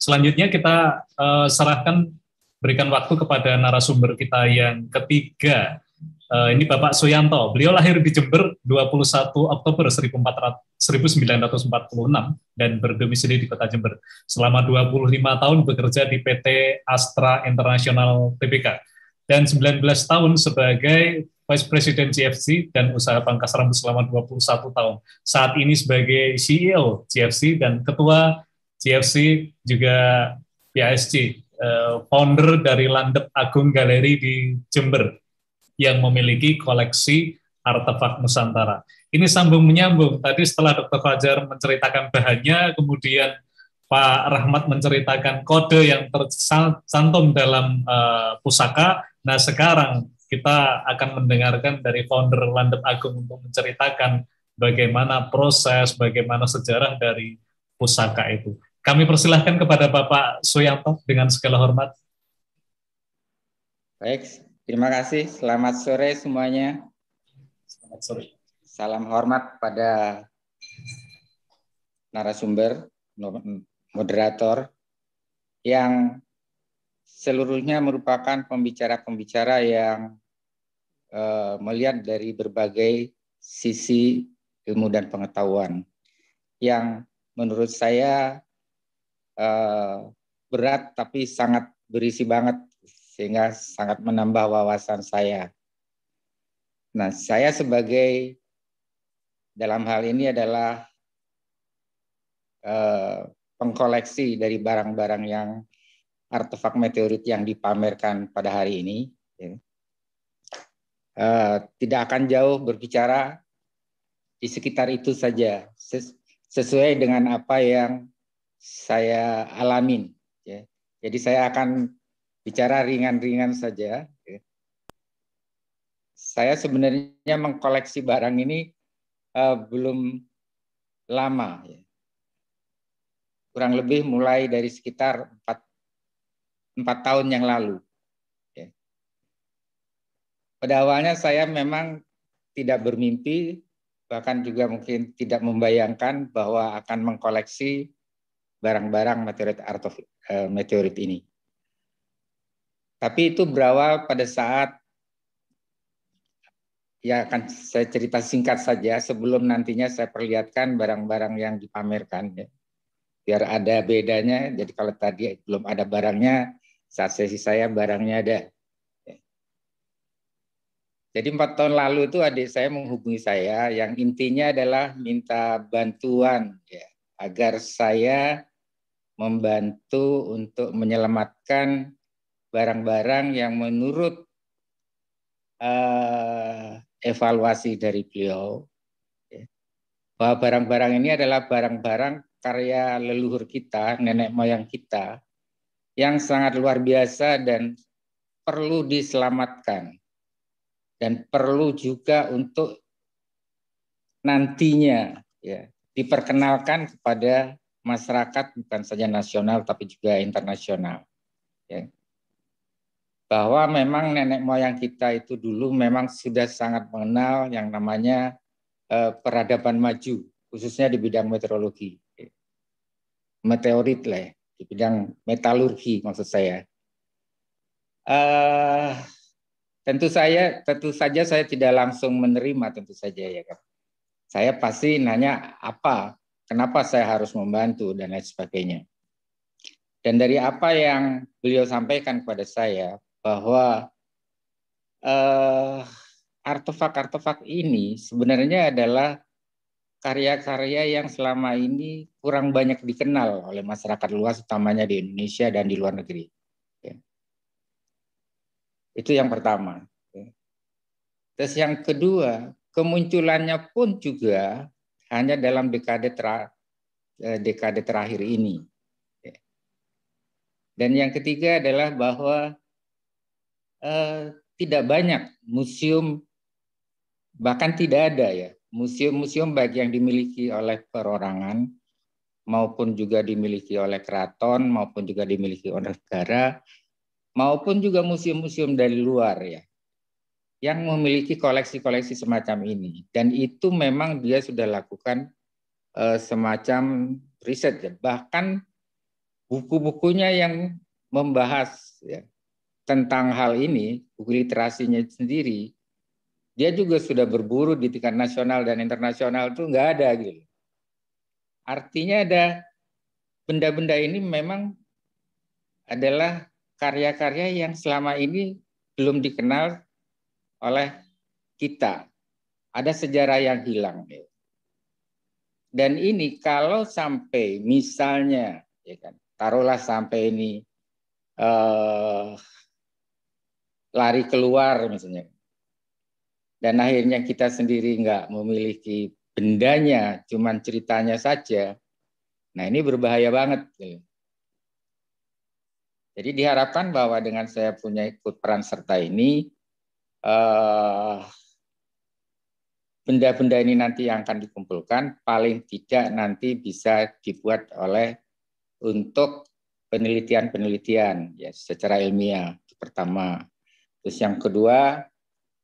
Selanjutnya kita serahkan, berikan waktu kepada narasumber kita yang ketiga. Ini Bapak Suyanto. Beliau lahir di Jember 21 Oktober 1946 dan berdomisili di Kota Jember. Selama 25 tahun bekerja di PT Astra International Tbk dan 19 tahun sebagai Vice President GFC dan usaha pangkas rambut selama 21 tahun. Saat ini sebagai CEO GFC dan Ketua GFC juga PASC, founder dari Landep Agung Galeri di Jember yang memiliki koleksi artefak Nusantara. Ini sambung menyambung. Tadi setelah Dr. Fajar menceritakan bahannya, kemudian Pak Rahmat menceritakan kode yang tercantum dalam pusaka. Nah, sekarang kita akan mendengarkan dari founder Landep Agung untuk menceritakan bagaimana proses, bagaimana sejarah dari pusaka itu. Kami persilahkan kepada Bapak Suyanto dengan segala hormat. Baik, terima kasih. Selamat sore semuanya. Selamat sore. Salam hormat pada narasumber, moderator, yang seluruhnya merupakan pembicara-pembicara yang melihat dari berbagai sisi ilmu dan pengetahuan, yang menurut saya berat tapi sangat berisi banget, sehingga sangat menambah wawasan saya. Nah, saya sebagai dalam hal ini adalah pengkoleksi dari barang-barang yang artefak meteorit yang dipamerkan pada hari ini. Tidak akan jauh berbicara di sekitar itu saja, sesuai dengan apa yang saya alamin. Jadi saya akan bicara ringan-ringan saja. Saya sebenarnya mengkoleksi barang ini belum lama. Kurang lebih mulai dari sekitar 4 tahun yang lalu. Pada awalnya saya memang tidak bermimpi, bahkan juga mungkin tidak membayangkan bahwa akan mengkoleksi barang-barang meteorit ini. Tapi itu berawal pada saat, ya akan saya cerita singkat saja sebelum nantinya saya perlihatkan barang-barang yang dipamerkan. Biar ada bedanya, jadi kalau tadi belum ada barangnya, saat sesi saya barangnya ada. Jadi 4 tahun lalu itu adik saya menghubungi saya, yang intinya adalah minta bantuan agar saya membantu untuk menyelamatkan barang-barang yang menurut evaluasi dari beliau, bahwa barang-barang ini adalah barang-barang karya leluhur kita, nenek moyang kita, yang sangat luar biasa dan perlu diselamatkan. Dan perlu juga untuk nantinya diperkenalkan kepada masyarakat bukan saja nasional tapi juga internasional. Bahwa memang nenek moyang kita itu dulu memang sudah sangat mengenal yang namanya peradaban maju, khususnya di bidang meteorologi. Meteorit lah, di bidang metalurgi maksud saya. Tentu saja saya tidak langsung menerima, tentu saja ya kan. Saya pasti nanya kenapa saya harus membantu dan lain sebagainya. Dan dari apa yang beliau sampaikan kepada saya, bahwa artefak-artefak ini sebenarnya adalah karya-karya yang selama ini kurang banyak dikenal oleh masyarakat luas, utamanya di Indonesia dan di luar negeri. Itu yang pertama. Terus yang kedua, kemunculannya pun juga hanya dalam dekade terakhir ini. Dan yang ketiga adalah bahwa tidak banyak museum, bahkan tidak ada museum-museum baik yang dimiliki oleh perorangan maupun juga dimiliki oleh keraton maupun juga dimiliki oleh negara maupun juga museum-museum dari luar yang memiliki koleksi-koleksi semacam ini. Dan itu memang dia sudah lakukan semacam riset bahkan buku-bukunya yang membahas ya, tentang hal ini, buku literasinya sendiri, dia juga sudah berburu di tingkat nasional dan internasional tuh nggak ada gitu. Artinya ada benda-benda ini memang adalah karya-karya yang selama ini belum dikenal oleh kita. Ada sejarah yang hilang. Dan ini kalau sampai misalnya, ya kan, taruhlah sampai ini lari keluar misalnya, dan akhirnya kita sendiri nggak memiliki bendanya, cuman ceritanya saja, nah ini berbahaya banget. Jadi diharapkan bahwa dengan saya punya ikut peran serta ini, benda-benda ini nanti yang akan dikumpulkan, paling tidak nanti bisa dibuat untuk penelitian-penelitian ya secara ilmiah, pertama. Terus yang kedua,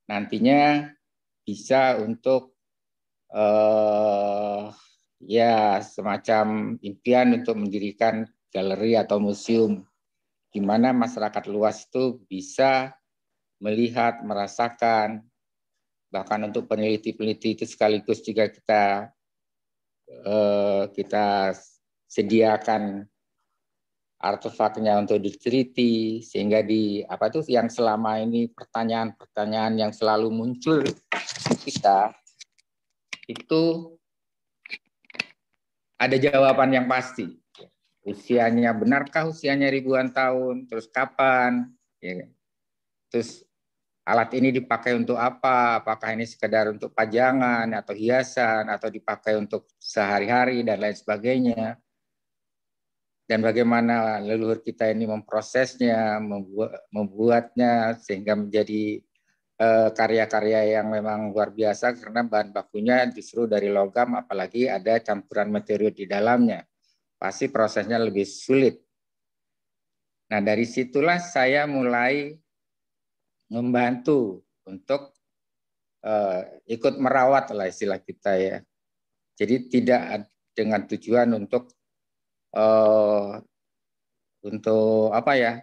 nantinya bisa untuk ya semacam impian untuk mendirikan galeri atau museum di mana masyarakat luas itu bisa melihat, merasakan, bahkan untuk peneliti-peneliti itu sekaligus juga kita sediakan artefaknya untuk diteliti, sehingga apa tuh yang selama ini pertanyaan-pertanyaan yang selalu muncul kita itu ada jawaban yang pasti. Usianya, benarkah usianya ribuan tahun? Terus kapan? Ya. Terus alat ini dipakai untuk apa? Apakah ini sekedar untuk pajangan atau hiasan atau dipakai untuk sehari-hari dan lain sebagainya? Dan bagaimana leluhur kita ini memprosesnya, membuatnya sehingga menjadi karya-karya yang memang luar biasa karena bahan bakunya justru dari logam, apalagi ada campuran meteorit di dalamnya. Pasti prosesnya lebih sulit. Nah, dari situlah saya mulai membantu untuk ikut merawat lah istilah kita ya. Jadi tidak dengan tujuan untuk apa ya,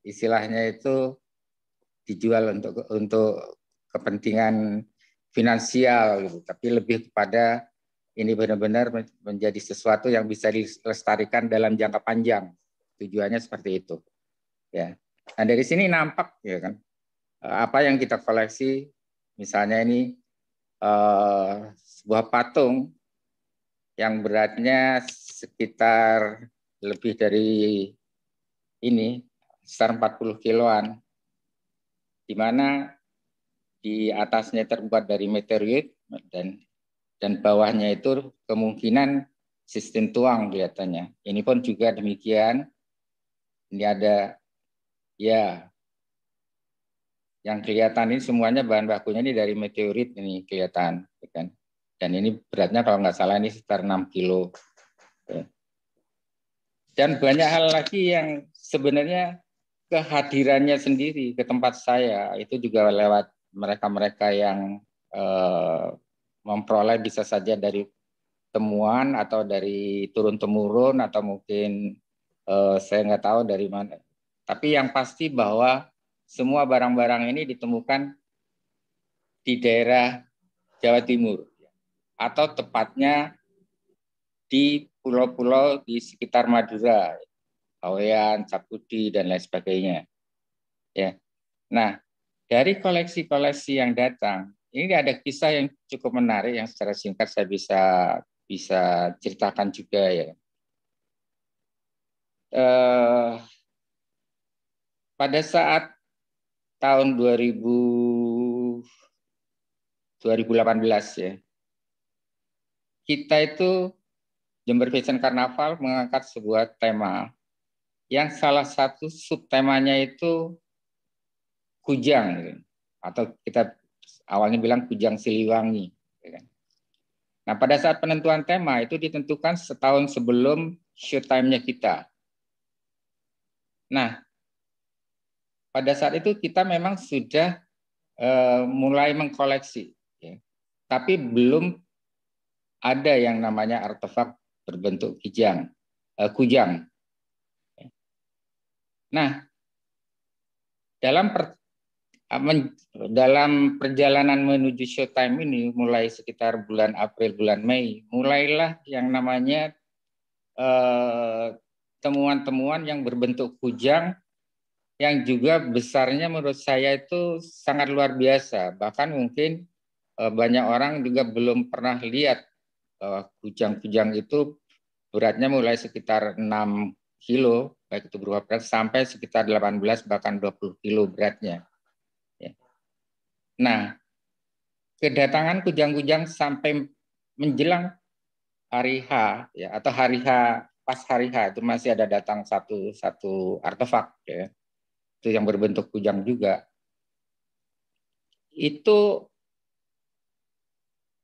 istilahnya itu dijual untuk kepentingan finansial gitu, tapi lebih kepada ini benar-benar menjadi sesuatu yang bisa dilestarikan dalam jangka panjang. Tujuannya seperti itu. Ya. Nah, dari sini nampak ya kan apa yang kita koleksi, misalnya ini sebuah patung yang beratnya sekitar lebih dari ini, sekitar 40 kiloan, di mana di atasnya terbuat dari meteorit dan bawahnya itu kemungkinan sistem tuang kelihatannya. Ini pun juga demikian. Ini ada ya yang kelihatan ini semuanya bahan bakunya ini dari meteorit ini kelihatan, kan? Dan ini beratnya kalau nggak salah ini sekitar 6 kilo. Dan banyak hal lagi yang sebenarnya kehadirannya sendiri ke tempat saya itu juga lewat mereka-mereka yang memperoleh bisa saja dari temuan atau dari turun-temurun atau mungkin saya nggak tahu dari mana. Tapi yang pasti bahwa semua barang-barang ini ditemukan di daerah Jawa Timur atau tepatnya di pulau-pulau di sekitar Madura, Awean, Sapudi dan lain sebagainya. Ya. Nah, dari koleksi-koleksi yang datang, ini ada kisah yang cukup menarik yang secara singkat saya bisa ceritakan juga ya. Pada saat tahun 2018 ya, kita itu Jember Fashion Carnaval mengangkat sebuah tema yang salah satu subtemanya itu kujang, atau kita awalnya bilang kujang Siliwangi. Nah, pada saat penentuan tema itu ditentukan setahun sebelum showtime-nya kita. Nah, pada saat itu kita memang sudah mulai mengkoleksi, ya. Tapi belum ada yang namanya artefak berbentuk kujang. Nah, dalam dalam perjalanan menuju showtime ini, mulai sekitar bulan April, bulan Mei, mulailah yang namanya temuan-temuan yang berbentuk kujang, yang juga besarnya menurut saya itu sangat luar biasa. Bahkan mungkin banyak orang juga belum pernah lihat bahwa kujang-kujang itu beratnya mulai sekitar 6 kilo, baik itu berupa berat, sampai sekitar 18 bahkan 20 kilo beratnya. Nah, kedatangan kujang-kujang sampai menjelang hari H, ya, atau hari H, pas hari H itu masih ada datang satu artefak, ya, itu yang berbentuk kujang juga. Itu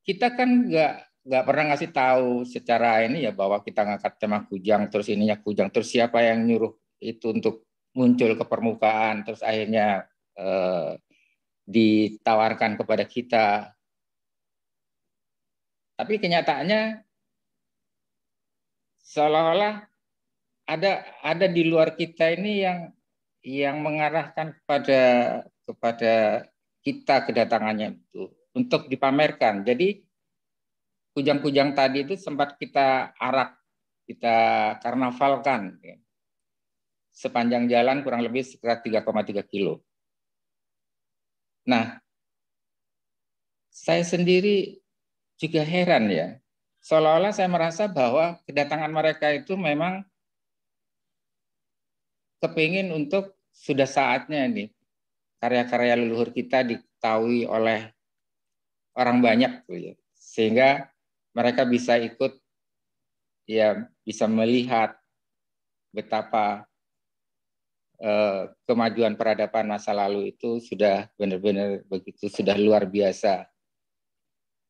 kita kan nggak pernah ngasih tahu secara ini ya bahwa kita ngangkat tema kujang, terus ininya kujang, terus siapa yang nyuruh itu untuk muncul ke permukaan, terus akhirnya ditawarkan kepada kita. Tapi kenyataannya seolah-olah ada di luar kita ini yang mengarahkan kepada kita kedatangannya itu untuk dipamerkan. Jadi kujang-kujang tadi itu sempat kita arak, kita karnavalkan, ya, sepanjang jalan kurang lebih sekitar 3,3 kilo. Nah, saya sendiri juga heran ya, seolah-olah saya merasa bahwa kedatangan mereka itu memang kepingin untuk sudah saatnya nih karya-karya leluhur kita diketahui oleh orang banyak, ya, sehingga mereka bisa ikut, ya, bisa melihat betapa kemajuan peradaban masa lalu itu sudah benar-benar begitu, sudah luar biasa.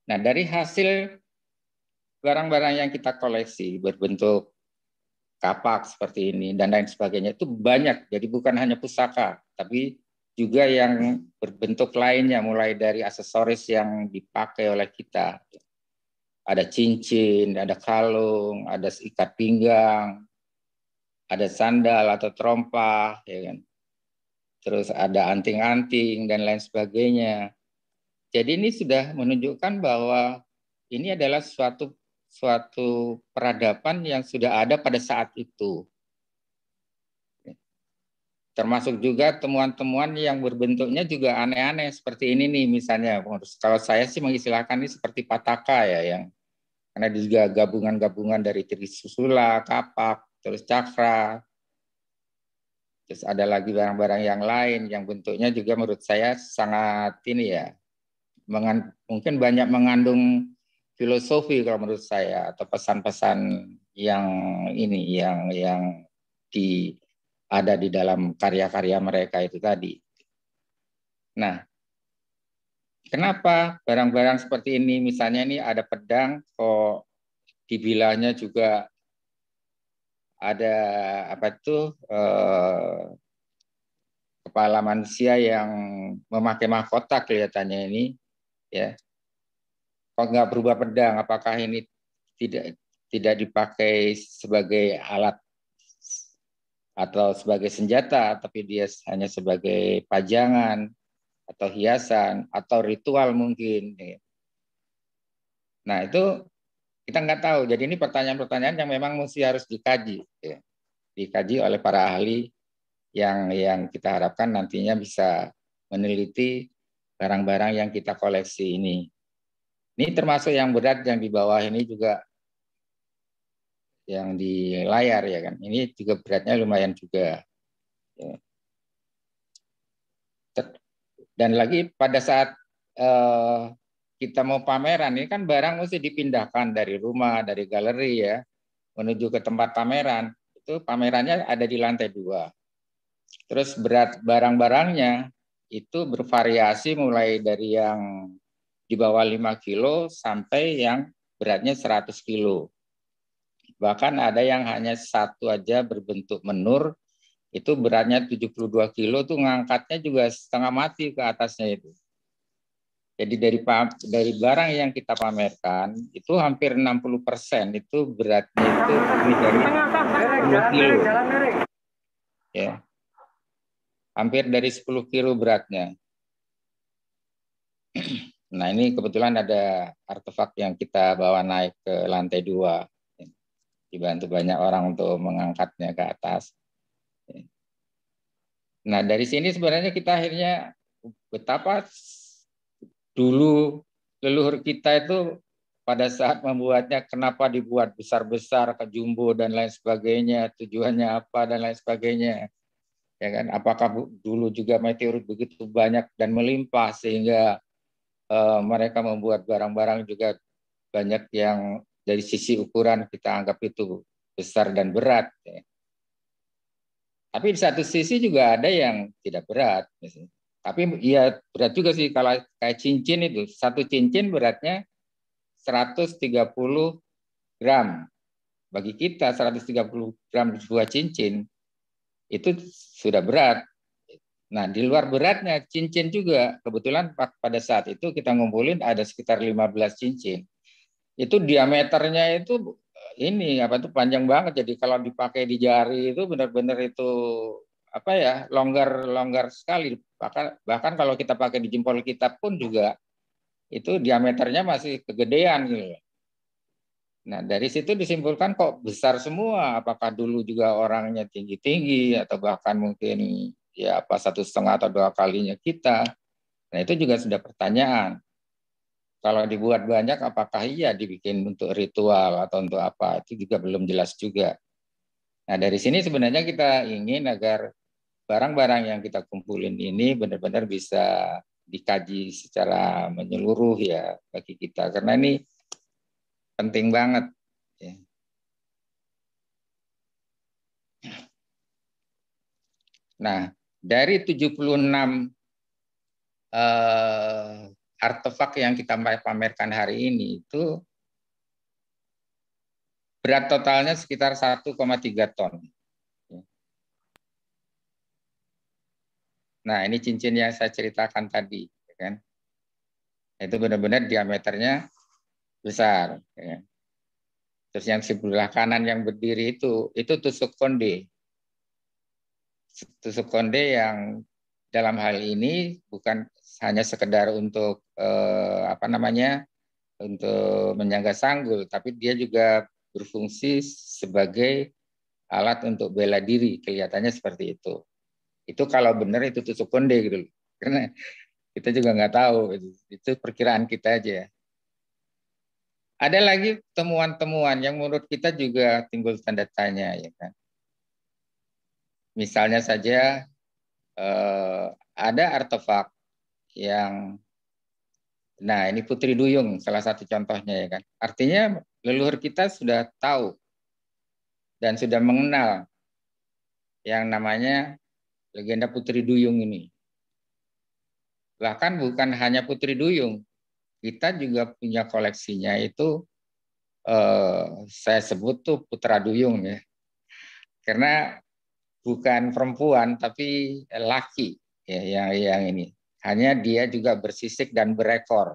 Nah, dari hasil barang-barang yang kita koleksi berbentuk kapak seperti ini dan lain sebagainya itu banyak. Jadi bukan hanya pusaka, tapi juga yang berbentuk lainnya, mulai dari aksesoris yang dipakai oleh kita. Ada cincin, ada kalung, ada ikat pinggang, ada sandal atau trompa, ya kan. Terus ada anting-anting dan lain sebagainya. Jadi ini sudah menunjukkan bahwa ini adalah suatu peradaban yang sudah ada pada saat itu. Termasuk juga temuan-temuan yang berbentuknya juga aneh-aneh seperti ini nih misalnya. Kalau saya sih mengistilahkan ini seperti pataka ya, yang karena juga gabungan-gabungan dari trisusula, kapak, terus cakra. Terus ada lagi barang-barang yang lain yang bentuknya juga menurut saya sangat ini ya, mungkin banyak mengandung filosofi kalau menurut saya, atau pesan-pesan yang ini yang ada di dalam karya-karya mereka itu tadi. Nah, kenapa barang-barang seperti ini, misalnya ini ada pedang, kok dibilangnya juga ada apa itu kepala manusia yang memakai mahkota kelihatannya ini, ya. Kok nggak berubah pedang? Apakah ini tidak dipakai sebagai alat atau sebagai senjata, tapi dia hanya sebagai pajangan atau hiasan atau ritual mungkin. Nah, itu kita nggak tahu. Jadi ini pertanyaan-pertanyaan yang memang mesti harus dikaji, ya. Dikaji oleh para ahli yang kita harapkan nantinya bisa meneliti barang-barang yang kita koleksi ini. Ini termasuk yang berat yang di bawah ini juga, yang di layar ya kan. Ini juga beratnya lumayan juga. Dan lagi pada saat kita mau pameran, ini kan barang mesti dipindahkan dari rumah, dari galeri ya, menuju ke tempat pameran. Itu pamerannya ada di lantai 2. Terus berat barang-barangnya itu bervariasi mulai dari yang di bawah 5 kilo sampai yang beratnya 100 kilo. Bahkan ada yang hanya satu aja berbentuk menur, itu beratnya 72 kilo, tuh ngangkatnya juga setengah mati ke atasnya itu. Jadi dari barang yang kita pamerkan, itu hampir 60% itu beratnya itu lebih dari 10 kilo. Ya. hampir dari 10 kilo beratnya. Nah, ini kebetulan ada artefak yang kita bawa naik ke lantai 2. Dibantu banyak orang untuk mengangkatnya ke atas. Nah, dari sini sebenarnya kita akhirnya betapa dulu leluhur kita itu pada saat membuatnya, kenapa dibuat besar-besar ke jumbo dan lain sebagainya, tujuannya apa dan lain sebagainya. Ya kan? Apakah dulu juga meteorit begitu banyak dan melimpah sehingga mereka membuat barang-barang juga banyak yang dari sisi ukuran kita anggap itu besar dan berat. Ya. Tapi di satu sisi juga ada yang tidak berat. Misalnya. Tapi ya berat juga sih kalau kayak cincin itu. Satu cincin beratnya 130 gram. Bagi kita 130 gram sebuah cincin itu sudah berat. Nah, di luar beratnya cincin juga. Kebetulan pada saat itu kita ngumpulin ada sekitar 15 cincin. Itu diameternya itu ini apa tuh panjang banget. Jadi kalau dipakai di jari itu benar-benar itu apa ya, longgar sekali. Bahkan kalau kita pakai di jempol kita pun juga itu diameternya masih kegedean gitu. Nah, dari situ disimpulkan kok besar semua. Apakah dulu juga orangnya tinggi-tinggi atau bahkan mungkin ya apa 1,5 atau 2 kalinya kita. Nah, itu juga sudah pertanyaan. Kalau dibuat banyak, apakah iya dibikin untuk ritual atau untuk apa? Itu juga belum jelas juga. Nah, dari sini sebenarnya kita ingin agar barang-barang yang kita kumpulin ini benar-benar bisa dikaji secara menyeluruh ya bagi kita. Karena ini penting banget. Ya. Nah, dari 76 artefak yang kita pamerkan hari ini itu berat totalnya sekitar 1,3 ton. Nah, ini cincin yang saya ceritakan tadi, ya kan? Itu benar-benar diameternya besar. Ya. Terus yang sebelah kanan yang berdiri itu tusuk konde. Tusuk konde yang dalam hal ini bukan hanya sekedar untuk apa namanya, untuk menyangga sanggul, tapi dia juga berfungsi sebagai alat untuk bela diri, kelihatannya seperti itu. Itu kalau benar itu tusuk konde gitu, karena kita juga nggak tahu, itu perkiraan kita aja. Ada lagi temuan-temuan yang menurut kita juga timbul tanda tanya, ya kan? Misalnya saja ada artefak yang, nah ini Putri Duyung salah satu contohnya ya kan. Artinya leluhur kita sudah tahu dan sudah mengenal yang namanya legenda Putri Duyung ini. Bahkan bukan hanya Putri Duyung, kita juga punya koleksinya itu saya sebut tuh Putra Duyung ya. Karena bukan perempuan tapi laki ya yang ini. Hanya dia juga bersisik dan berekor.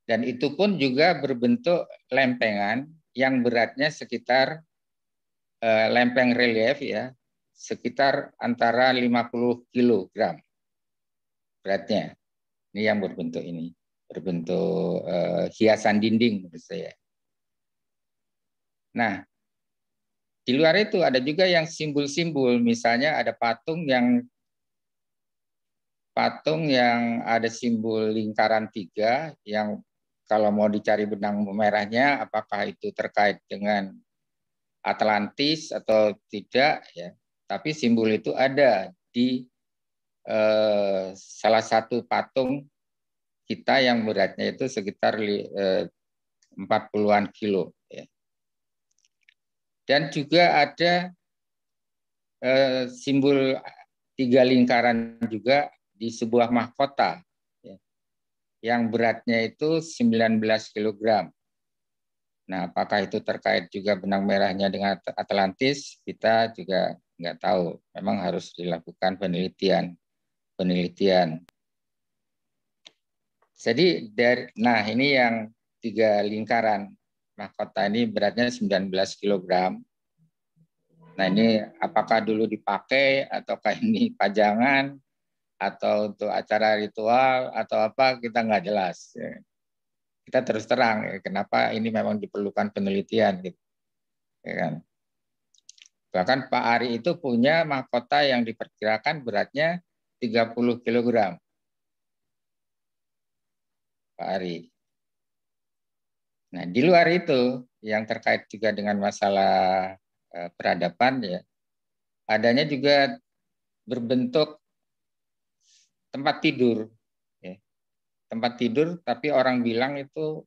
Dan itu pun juga berbentuk lempengan yang beratnya sekitar lempeng relief ya, sekitar antara 50 kg beratnya. Ini yang berbentuk ini, berbentuk hiasan dinding menurut saya. Nah, di luar itu ada juga yang simbol-simbol, misalnya ada patung yang ada simbol lingkaran 3 yang kalau mau dicari benang merahnya apakah itu terkait dengan Atlantis atau tidak ya. Tapi simbol itu ada di salah satu patung kita yang beratnya itu sekitar 40-an kilo ya. Dan juga ada simbol 3 lingkaran juga di sebuah mahkota ya, yang beratnya itu 19 kg. Nah, apakah itu terkait juga benang merahnya dengan Atlantis? Kita juga nggak tahu. Memang harus dilakukan penelitian. Jadi nah ini yang 3 lingkaran mahkota ini beratnya 19 kg. Nah ini apakah dulu dipakai ataukah ini pajangan atau untuk acara ritual atau apa kita nggak jelas. Ya. Kita terus terang ya, kenapa ini memang diperlukan penelitian gitu. Ya kan? Bahkan Pak Ari itu punya mahkota yang diperkirakan beratnya 30 kg. Pak Ari. Nah, di luar itu yang terkait juga dengan masalah peradaban ya, adanya juga berbentuk tempat tidur. Ya. Tempat tidur tapi orang bilang itu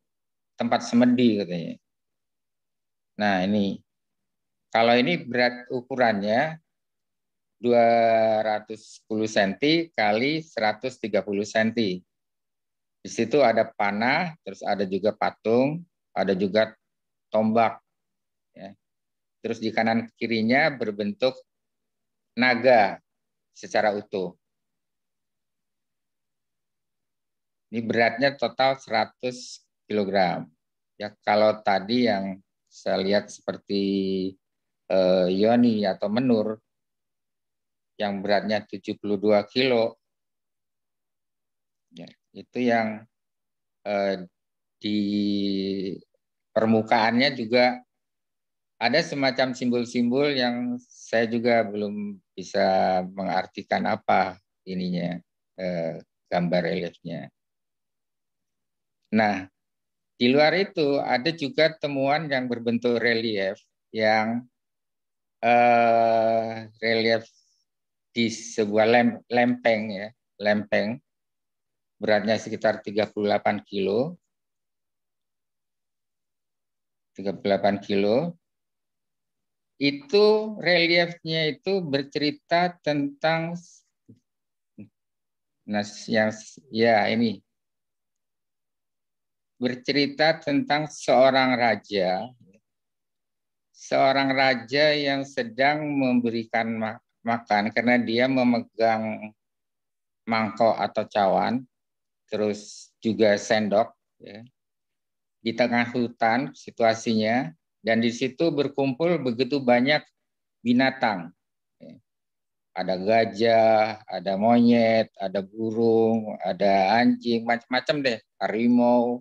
tempat semedi katanya. Nah, ini kalau ini berat ukurannya 210 cm kali 130 cm. Di situ ada panah, terus ada juga patung, ada juga tombak. Ya. Terus di kanan kirinya berbentuk naga secara utuh. Ini beratnya total 100 kg. Ya, kalau tadi yang saya lihat seperti Yoni atau Menur yang beratnya 72 kilo, ya, itu yang di permukaannya juga ada semacam simbol-simbol yang saya juga belum bisa mengartikan apa ininya, gambar reliefnya. Nah, di luar itu ada juga temuan yang berbentuk relief yang relief di sebuah lempeng ya, lempeng beratnya sekitar 38 kilo. 38 kilo. Itu reliefnya itu bercerita tentang yang ya ini bercerita tentang seorang raja yang sedang memberikan makan karena dia memegang mangkok atau cawan, terus juga sendok ya, di tengah hutan situasinya, dan di situ berkumpul begitu banyak binatang. Ada gajah, ada monyet, ada burung, ada anjing, macam-macam deh, harimau,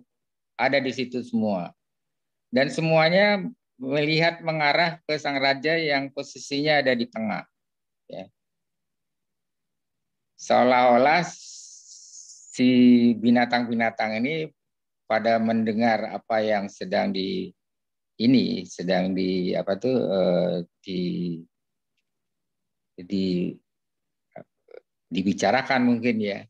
ada di situ semua. Dan semuanya melihat mengarah ke sang raja yang posisinya ada di tengah. Ya. Seolah-olah si binatang-binatang ini pada mendengar apa yang sedang dibicarakan mungkin ya.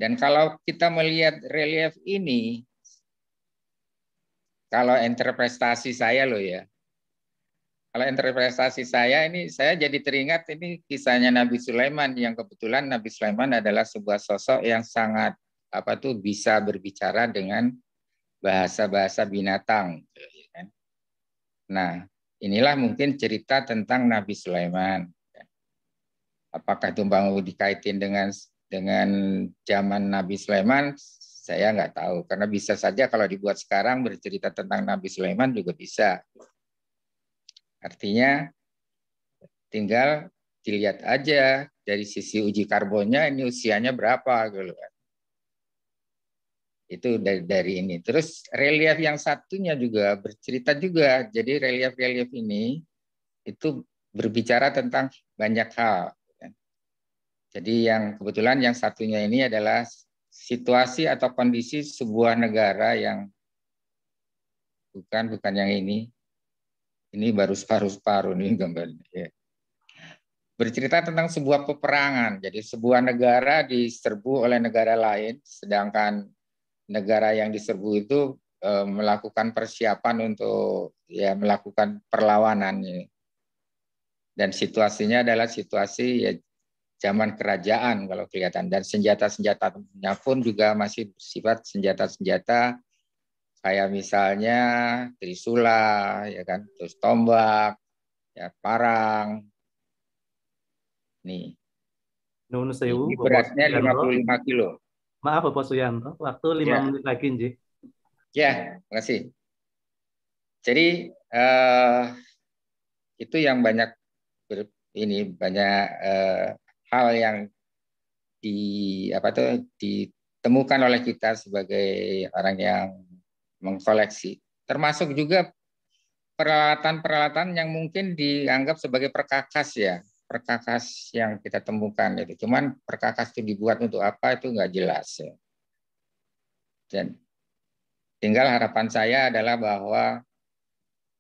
Dan kalau kita melihat relief ini, kalau interpretasi saya loh ya, kalau interpretasi saya ini, saya jadi teringat ini kisahnya Nabi Sulaiman, yang kebetulan Nabi Sulaiman adalah sebuah sosok yang sangat bisa berbicara dengan bahasa-bahasa binatang. Nah, inilah mungkin cerita tentang Nabi Sulaiman. Apakah itu mau dikaitin dengan zaman Nabi Sulaiman? Saya nggak tahu, karena bisa saja kalau dibuat sekarang bercerita tentang Nabi Sulaiman juga bisa. Artinya tinggal dilihat aja dari sisi uji karbonnya ini usianya berapa gitu kan. Itu dari ini. Terus relief yang satunya juga bercerita juga. Jadi relief-relief ini itu berbicara tentang banyak hal. Jadi yang kebetulan yang satunya ini adalah situasi atau kondisi sebuah negara yang bukan yang ini. Ini baru separuh-separuh nih gambarnya. Ya. Bercerita tentang sebuah peperangan. Jadi sebuah negara diserbu oleh negara lain, sedangkan negara yang diserbu itu melakukan persiapan untuk ya melakukan perlawanan. Dan situasinya adalah situasi ya zaman kerajaan kalau kelihatan, dan senjata-senjatanya pun juga masih bersifat senjata-senjata kayak misalnya trisula ya kan, terus tombak, ya parang. Nih. Nuhun sewu, Ini Bapak beratnya Suyanto. 55 kilo. Maaf Bapak Suyanto, waktu 5 Ya. menit lagi, Nji. Ya, terima kasih. Jadi itu yang banyak banyak hal yang ditemukan oleh kita sebagai orang yang mengkoleksi. Termasuk juga peralatan-peralatan yang mungkin dianggap sebagai perkakas ya, perkakas yang kita temukan itu. Cuman perkakas itu dibuat untuk apa itu nggak jelas ya. Dan tinggal harapan saya adalah bahwa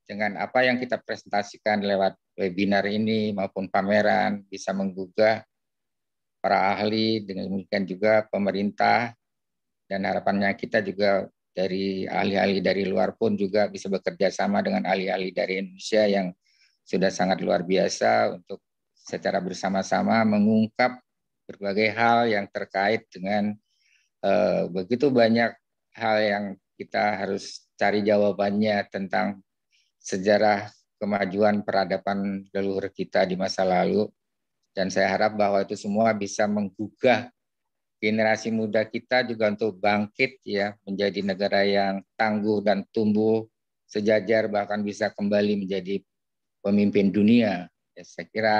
dengan apa yang kita presentasikan lewat webinar ini maupun pameran bisa menggugah para ahli, dengan demikian juga pemerintah, dan harapannya kita juga dari ahli-ahli dari luar pun juga bisa bekerja sama dengan ahli-ahli dari Indonesia yang sudah sangat luar biasa untuk secara bersama-sama mengungkap berbagai hal yang terkait dengan begitu banyak hal yang kita harus cari jawabannya tentang sejarah kemajuan peradaban leluhur kita di masa lalu. Dan saya harap bahwa itu semua bisa menggugah generasi muda kita juga untuk bangkit ya, menjadi negara yang tangguh dan tumbuh sejajar, bahkan bisa kembali menjadi pemimpin dunia. Ya, saya kira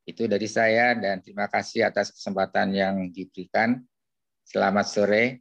itu dari saya dan terima kasih atas kesempatan yang diberikan. Selamat sore.